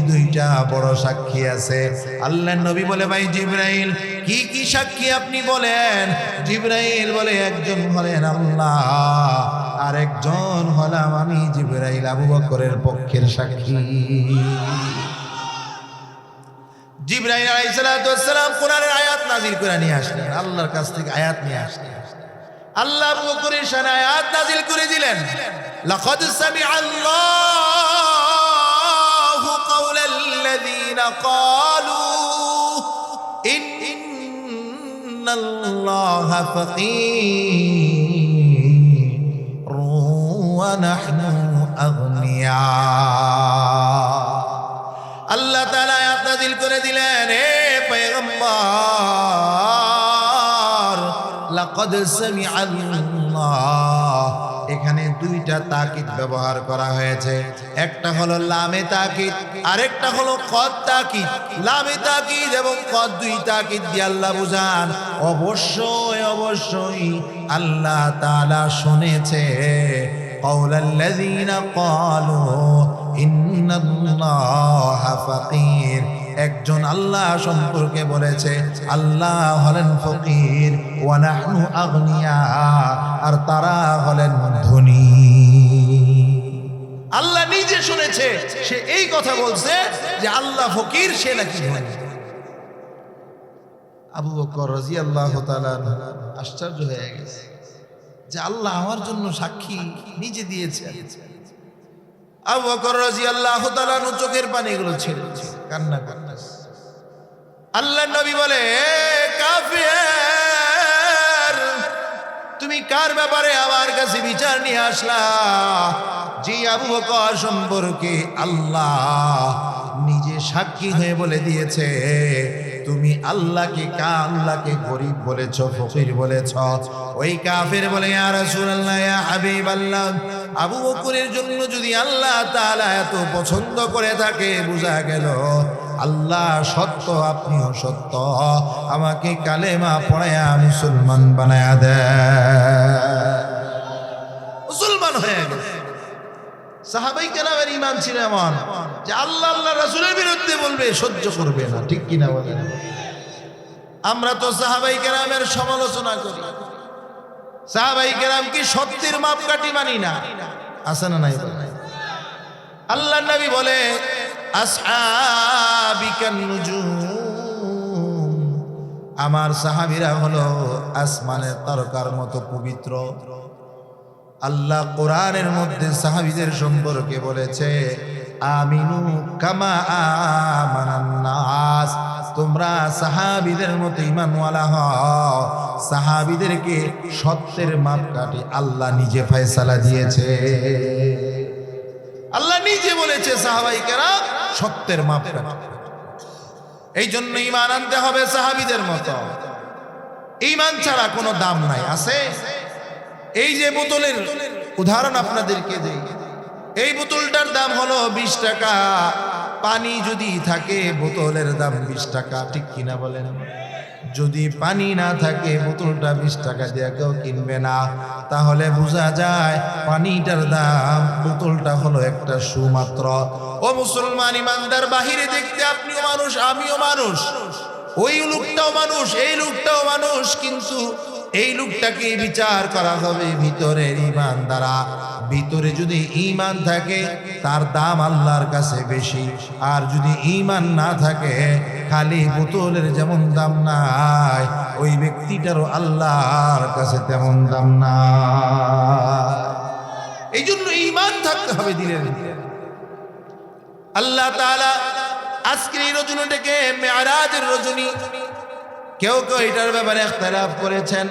দুইটা বড় সাক্ষী আছে। আল্লাহর নবী বলে, ভাই জিবরাইল, কি কি সাক্ষী আপনি বলেন? জিবরাইল বলে, একজন হলেন আল্লাহ, আর একজন হলাম আমি জিবরাইল, আবু বকরের পক্ষের সাক্ষী। জিবরাইল আলাইহিস সালাতু ওয়াস সালাম কোরআনের আয়াত নাযিল করে নিয়ে আসলেন, আল্লাহর কাছ থেকে আয়াত নিয়ে আসলেন। আল্লাহ আবু বকরের শানে আয়াত নাযিল করে দিলেন, লাকাদ সামিআল্লাহু কাওলাল্লাযীনা ক্বালু ইন্নাল্লাহা ফাকীরুন ونحن أغنياء আল্লাহ তাআলা আয়াত নাযিল করে দিলেন, হে পয়গম্বর, লাকাদ সামিআল্লাহ। এখানে দুইটা তাকিদ ব্যবহার করা হয়েছে, একটা হলো লামে তাকিদ, আরেকটা হলো কদ তাকিদ। লামে তাকিদ এবং কদ, দুই তাকিদ দিয়ে আল্লাহ বুঝান অবশ্যই অবশ্যই আল্লাহ তাআলা শুনেছে কাওলাল্লাযীনা ক্বালু ইন্নাল্লাহা ফাকীর। একজন আল্লাহ সম্পর্কে বলেছে আল্লাহ হলেন ফকির, ওয়া নাহনু আগনিয়া, আর তারা হলেন ধনী। আল্লাহ নিজে শুনেছে, সে এই কথা বলছে যে আল্লাহ ফকির, সে নাকি ধনী। আবু বকর রাদিয়াল্লাহু তাআলা আশ্চর্য হয়ে গেছে যে আল্লাহ আমার জন্য সাক্ষী নিজে দিয়েছে। আবু বকর রাদিয়াল্লাহু তাআলা চোখের পানিগুলো ছেড়ে কান্না করতেছে। আল্লাহর নবী বলে, কাফের, তুমি কার ব্যাপারে আমার কাছে বিচার নিয়ে আসলা? যে আবু বকর সম্পর্কে আল্লাহ নিজে সাক্ষী হয়ে বলে দিয়েছে তুমি আল্লাহকে গরীব বলেছো, ফকির বলেছো। ওই কাফের বলে, ইয়া রাসূলুল্লাহ, ইয়া হাবিবাল্লাহ, আবু বকরের জন্য যদি আল্লাহ তাআলা এত পছন্দ করে থাকে, বোঝা গেল আল্লাহ সত্য, আপনিও সত্য, আমাকে কালেমা পড়ায়া মুসলমান বানায়া দেন। মুসলমান হয়ে গেল। সাহাবাই কেরামের ঈমান ছিল এমন যে আল্লাহ আল্লাহ রাসূলের বিরুদ্ধে বলবে, সহ্য করবে না। ঠিক কিনা বলেন? আমরা তো সাহাবাই কেরামের সমালোচনা করি, সাহাবাই কেরাম কি সত্যের মাপকাঠি মানি না? আছে না নাই? আল্লাহর নবী বলে, আসহাবিকান নুজুম, আমার সাহাবীরা হলো আসমানের তারকার মতো পবিত্র। আল্লাহ কোরআনের মধ্যে সাহাবীদের সম্পর্কে বলেছে, আমিনু কামা আমানান নাস, তোমরা সাহাবীদের মতো ঈমানওয়ালা হও। সাহাবীদেরকে সত্যের মাপকাঠি আল্লাহ নিজে ফয়সালা দিয়েছে। আল্লাহ নিজে বলেছে সাহাবাই কেরাম সত্যের মাপকাঠি। এই জন্য ঈমান আনতে হবে সাহাবীদের মতো। ঈমান ছাড়া কোনো দাম নাই। আছে এই যে বোতলের উদাহরণ আপনাদেরকে দেই, এই বোতলটার দাম হলো 20 টাকা। পানি যদি থাকে বোতলের দাম 20 টাকা। ঠিক কিনা বলেন? যদি পানি না থাকে বোতলটা 20 টাকা দিয়ে কেউ কিনবে না। তাহলে বোঝা যায় পানিটার দাম, বোতলটা হলো একটা শু মাত্র। ও মুসলমান ইমানদার, বাহিরে দেখতে আপনিও মানুষ, আমিও মানুষ, ওই লোকটাও মানুষ, এই লোকটাও মানুষ, কিন্তু এই লোকটাকে বিচার করা হবে ভিতরের ঈমান দ্বারা। ভিতরে যদি ঈমান থাকে তার দাম আল্লাহর কাছে বেশি, আর যদি ঈমান না থাকে খালি বোতলের যেমন দাম নাই, ওই ব্যক্তিটারও আল্লাহর কাছে তেমন দাম নাই। এই জন্য ঈমান থাকতে হবে দিলের ভিতরে। আল্লাহ তাআলা আজকের এই রজনীটাকে মেরাজের রজনী, কেউ কেউ এটার ব্যাপারে ইখতিলাফ করেছেন।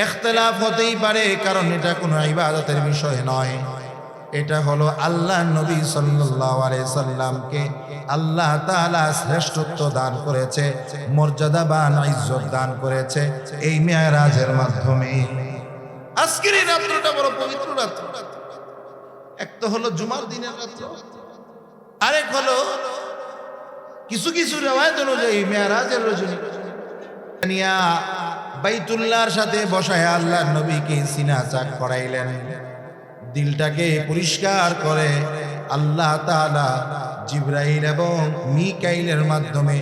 ইখতিলাফ হতেই পারে, কারণ এটা কোনো ইবাদতের বিষয় নয়। এটা হলো আল্লাহ নবী সাল্লাল্লাহু আলাইহি সাল্লামকে আল্লাহ তাআলা শ্রেষ্ঠত্ব দান করেছে, মর্যাদাবান ইজ্জত দান করেছে এই মেরাজের মাধ্যমে। আজকের এই রাত্রটা বড় পবিত্র রাত্র। এক তো হলো জুমার দিনের রাত্র, আরেক হলো কিছু কিছু রিওয়ায়াত অনুযায়ী মেরাজের রজনী। বাইতুল্লাহর সাথে বসায় আল্লাহ নবীকে সিনা চাক করাইলেন, দিলটাকে পরিষ্কার করে আল্লাহ তাআলা জিবরাইল এবং মিকাইলের মাধ্যমে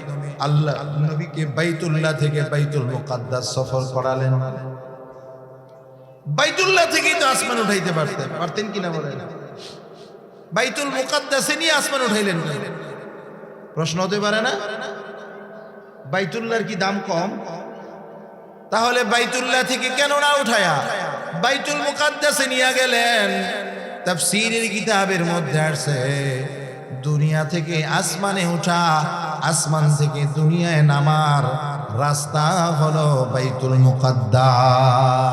আল্লাহ নবীকে বাইতুল্লাহ থেকে বাইতুল মুকাদ্দাস সফর করালেন। বাইতুল্লাহ থেকেই তো আসমান উঠাইতে পারতেন কিনা বলেন? বাইতুল মুকাদ্দাসে নিয়ে আসমান উঠাইলেন। প্রশ্ন হতে পারে না, বাইতুল্লাহর কি দাম কম? তাহলে বাইতুল্লাহ থেকে কেন না উঠায়া বাইতুল মুকাদ্দাসে নিয়ে গেলেন? তাফসীরের কিতাবের মধ্যে আছে, দুনিয়া থেকে আসমানে ওঠা, আসমান থেকে দুনিয়ায় নামার রাস্তা হলো বাইতুল মুকাদ্দাস।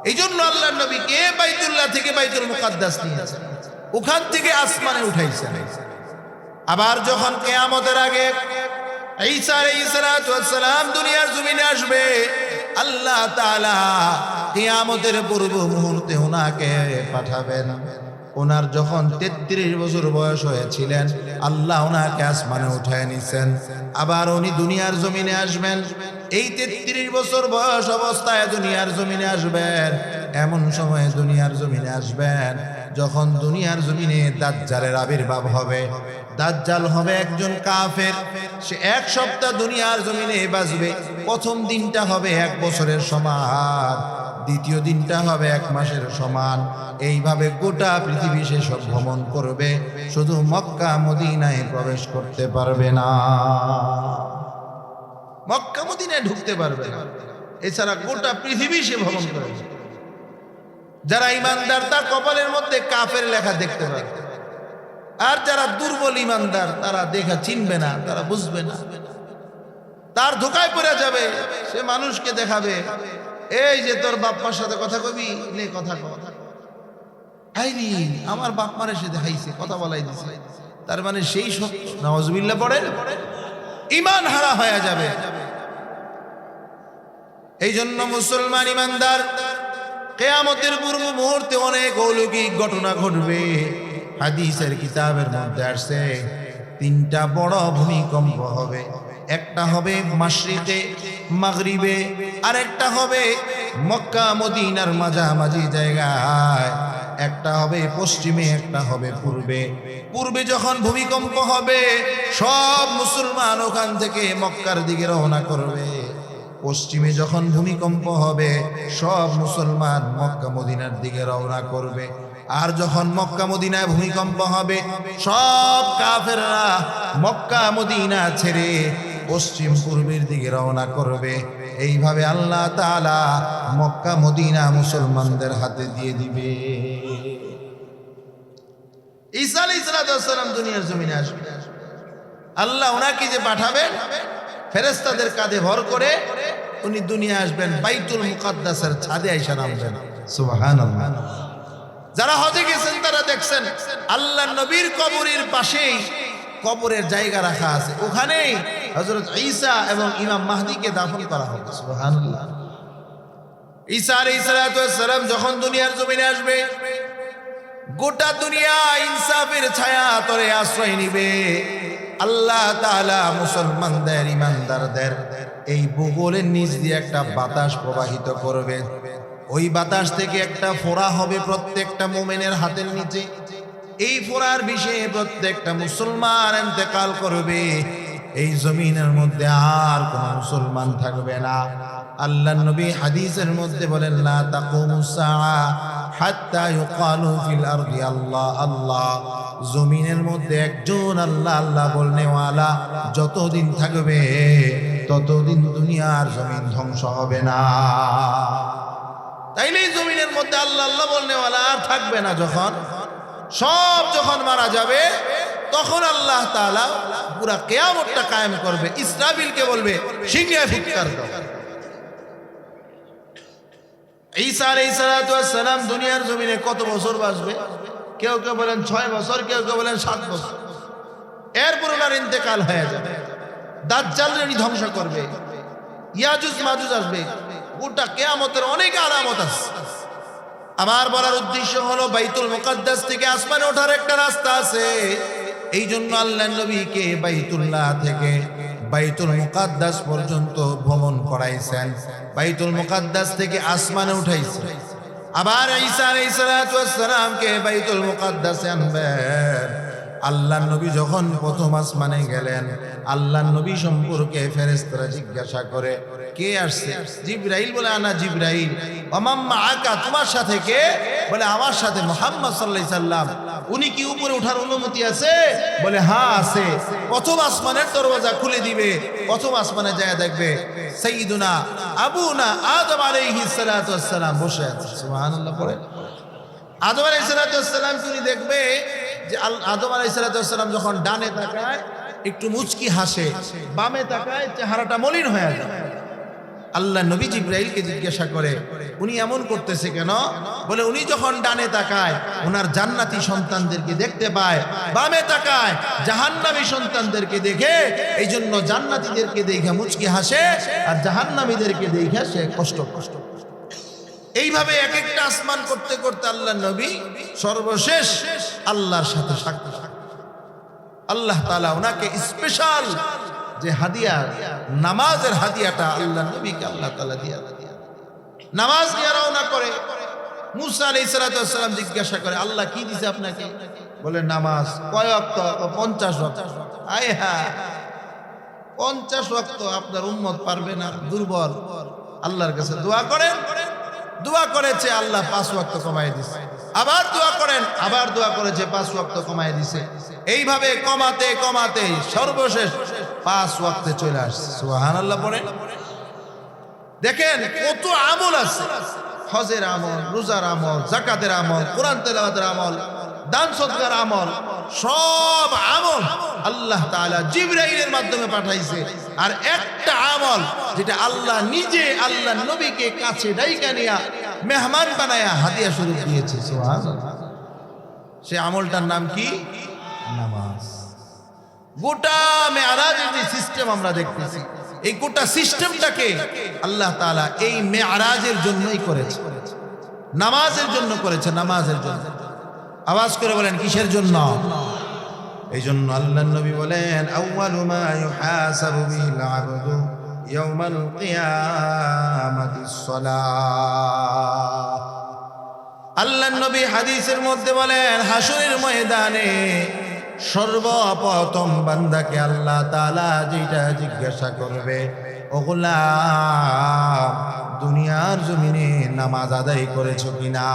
এই জন্য আল্লাহর নবীকে বাইতুল্লাহ থেকে বাইতুল মুকাদ্দাস নিয়েছেন, ওখান থেকে আসমানে উঠাইছেন। আবার যখন কিয়ামতের আগে ঈসা আলাইহিস সালাতু ওয়াস সালাম দুনিয়ার জমিনে আসবে, আল্লাহ তাআলা কিয়ামতের পূর্ব মুহূর্তে ওনাকে পাঠাবেন। ওনার যখন 33 বছর বয়স হয়েছিলেন, আল্লাহ ওনাকে আসমানে উঠায় নিছেন। আবার উনি দুনিয়ার জমিনে আসবেন। এই 33 বছর বয়স অবস্থায় দুনিয়ার জমিনে আসবেন। এমন সময়ে দুনিয়ার জমিনে আসবেন যখন দুনিয়ার জমিনে দাজ্জালের আবির্ভাব হবে। দাজ্জাল হবে একজন কাফের। সে 1 সপ্তাহ দুনিয়ার জমিনে বাঁচবে। প্রথম দিনটা হবে 1 বছরের সমান, দ্বিতীয় দিনটা হবে 1 মাসের সমান। এইভাবে গোটা পৃথিবী সে সব ভ্রমণ করবে, শুধু মক্কা মদিনায় প্রবেশ করতে পারবে না, মক্কা মদিনায় ঢুকতে পারবে না। এছাড়া গোটা পৃথিবী সে ভ্রমণ করবে। যারা ইমানদার তার কপালের মধ্যে কাফের লেখা দেখতে পাবে, আর যারা দুর্বল ইমানদার তারা দেখা চিনবে না, তারা বুঝবে না, তার ধোকায় পড়ে যাবে। সে মানুষকে দেখাবে, এই যে তোর বাপ্পার সাথে কথা কবি, নে কথা কথা আইনি আমার বাপ মারে সে দেখাইছে, কথা বলাই দিছে। তার মানে সেই সব নাউজুবিল্লাহ পড়ে ঈমান হারা হয়ে যাবে। এই জন্য মুসলমান ইমানদার কিয়ামতের পূর্ব মুহূর্তে অনেক অলৌকিক ঘটনা ঘটবে। হাদিসের কিতাবের মধ্যে আসছে 3টা বড় ভূমিকম্প হবে। একটা হবে মাশরিকে মাগরিবে, আর একটা হবে মক্কা মদিনার মাঝামাঝি জায়গায়, একটা হবে পশ্চিমে, একটা হবে পূর্বে। পূর্বে যখন ভূমিকম্প হবে সব মুসলমান ওখান থেকে মক্কার দিকে রওনা করবে। পশ্চিমে যখন ভূমিকম্প হবে সব মুসলমান মক্কা মদিনার দিকে রওনা করবে। আর যখন মক্কা মদিনায় ভূমিকম্প হবে সব কাফেররা মক্কা মদিনা ছেড়ে পশ্চিম পূর্বের দিকে রওনা করবে। এইভাবে আল্লাহ তাআলা মক্কা মদিনা মুসলমানদের হাতে দিয়ে দিবে। ঈসা আলাইহিস সালাম দুনিয়ার জমিনে আসবে। আল্লাহ ওনাকে যে পাঠাবেন ফেরেশতাদের কাঁধে ভর করে উনি দুনিয়া আসবেন, বাইতুল মুকাদ্দাসের ছাদে আইসা নামবেন। সুবহানাল্লাহ। যারা হজে গেছেন তারা দেখছেন আল্লাহর নবীর কবরের পাশেই কবরের জায়গা রাখা আছে, ওখানেই হযরত ঈসা এবং ইমাম মাহদিকে দাফন করা হবে। সুবহানাল্লাহ। ঈসা আলাইহিস সালাম যখন দুনিয়ার জমিনে আসবে গোটা দুনিয়া ইনসাফের ছায়া তলে আশ্রয় নিবে। আল্লাহ তাআলা মুসলমানদের ইমানদারদের এই ভূগোলের নিচ দিয়ে একটা বাতাস প্রবাহিত করবে। ওই বাতাস থেকে একটা ফোঁড়া হবে প্রত্যেকটা মুমিনের হাতের নিচে। এই ফোঁড়ার বিষয়ে প্রত্যেকটা মুসলমান ইন্তেকাল করবে। এই জমিনের মধ্যে আর কোন মুসলমান থাকবে না। আল্লাহর নবী হাদিসের মধ্যে বলেন, লা তাকুমুস সাআ হাত্তা ইউকালু ফিল আরদি আল্লাহ আল্লাহ। জমিনের মধ্যে একজন আল্লাহ আল্লাহ বলনেওয়ালা যতদিন থাকবে ততদিন দুনিয়ার জমিন ধ্বংস হবে না। তাইলে জমিনের মধ্যে আল্লাহ আল্লাহ বলনেওয়ালা আর থাকবে না। যখন মারা যাবে তখন আল্লাহ তাআলা পুরা কিয়ামতটা কায়েম করবে। ইসরাফিলকে বলবে সিংহে ফুৎকার দাও। ঈসা আলাইহিস সালাম দুনিয়ার জমিনে কত বছর বাঁচবে? কেউ কেউ বলেন 6 বছর, কেউ কেউ বলেন 7 বছর। এরপর ওনার ইন্তেকাল হয়ে যাবে। দাজ্জালকে ধ্বংস করবে, ইয়াজুজ মাজুজ আসবে, গোটা কিয়ামতের অনেক আলামত আছে। আমার বলার উদ্দেশ্য হলো বাইতুল মুকাদ্দাস থেকে আসমানে ওঠার একটা রাস্তা আছে। এই জন্য আল্লাহর নবীকে বাইতুল্লাহ থেকে বাইতুল মুকাদ্দাস পর্যন্ত ভ্রমণ করাইছেন, বাইতুল মুকাদ্দাস থেকে আসমানে উঠাইছেন। আবার ঈসা আলাইহিস সালামকে বাইতুল মুকাদ্দাসে আনবেন। আল্লাহর নবী যখন প্রথম আসমানে গেলেন, আল্লাহর নবী সম্পর্কে ফেরেশতারা জিজ্ঞাসা করে, কে আসছে? জিবরাইল বলে, আনা জিবরাইল। ওমান মাআকা, তোমার সাথে কে? বলে, আমার সাথে মুহাম্মদ সাল্লাল্লাহু আলাইহি সাল্লাম। উনি কি উপরে ওঠার অনুমতি আছে? বলে, হ্যাঁ আছে। প্রথম আসমানের দরজা খুলে দিবে, প্রথম আসমানে যায় দেখবে সাইয়্যিদুনা আবুনা আদম আলাইহিস সালাতু ওয়াস সালাম বসে আছে। সুবহানাল্লাহ। পড়ে আদম আলাইহিস সালাতু ওয়াস সালাম তুমি দেখবে যে আদম আলাইহিস সালাতু ওয়াস সালাম যখন ডানে তাকায় একটু মুচকি হাসে, বামে তাকায় চেহারাটা মলিন হয়ে যায়। আল্লাহ নবী জিবরাইলকে জিজ্ঞাসা করে উনি এমন করতেছে কেন? বলে উনি যখন ডানে তাকায় ওনার জান্নাতি সন্তানদেরকে দেখতে পায়, বামে তাকায় জাহান্নামী সন্তানদেরকে দেখে, এই জন্য জান্নাতীদেরকে দেখে মুচকি হাসে আর জাহান্নামীদেরকে দেখে সে কষ্ট কষ্ট। এইভাবে এক একটা আসমান করতে করতে আল্লাহ নবী সর্বশেষ আল্লাহর সাথে সাক্ষাৎ। আল্লাহ তাআলা ওনাকে স্পেশাল যে হাদিয়া, নামাজের হাদিয়াটা আল্লাহ নবীকে আল্লাহ তাআলা দিয়া নামাজ নিয়ে রওনা করে। মুসা আলাইহিস সালাম জিজ্ঞাসা করে আল্লাহ কি দিছে আপনাকে? বলে নামাজ। কয় ওয়াক্ত? 50 ওয়াক্ত। আয় হ্যাঁ, 50 ওয়াক্ত আপনার উম্মত পারবে না, দুর্বল। আল্লাহর কাছে দোয়া করেন। দোয়া করেছে, আল্লাহ 5 ওয়াক্ত কমায় দিছে। আবার দোয়া করেন, আবার দোয়া করেছে, 5 ওয়াক্ত কমায় দিছে। এইভাবে কমাতে কমাতে সর্বশেষ 5 ওয়াক্তে চলে আসছে। সুবহানাল্লাহ পড়েন। দেখেন কত আমল আছে, হজের আমল, রোজার আমল, যাকাতের আমল, কোরআন তেলাওয়াতের আমল, দান সদকার আমল, সব আমল আল্লাহ তাআলা জিবরাইলের মাধ্যমে পাঠাইছে। আর একটা আমল যেটা আল্লাহ নিজে আল্লাহ নবীকে কাছে ডাইকা নিয়া মেহমান বানায়া হাদিয়া স্বরূপ দিয়েছে। সুবহানাল্লাহ। সে আমলটার নাম কি? নামাজ। গোটা মেরাজের যে সিস্টেম আমরা দেখতেছি, এই গোটা সিস্টেমটাকে আল্লাহ তাআলা এই মেরাজের জন্যই করেছে, নামাজের জন্য করেছে, নামাজের জন্য। আওয়াজ করে বলেন কিসের জন্য? এই জন্য আল্লাহর নবী বলেন আউয়ালু মা ইউহাসাবু বিল আবদু ইয়াউমাল কিয়ামাতিস সালাহ। আল্লাহর নবী হাদিসের মধ্যে বলেন হাসরের ময়দানে সর্বপ্রথম বান্দাকে আল্লাহ তাআলা যেটা জিজ্ঞাসা করবে, ও গোলাম দুনিয়ার জমিনে নামাজ আদায় করেছো কিনা?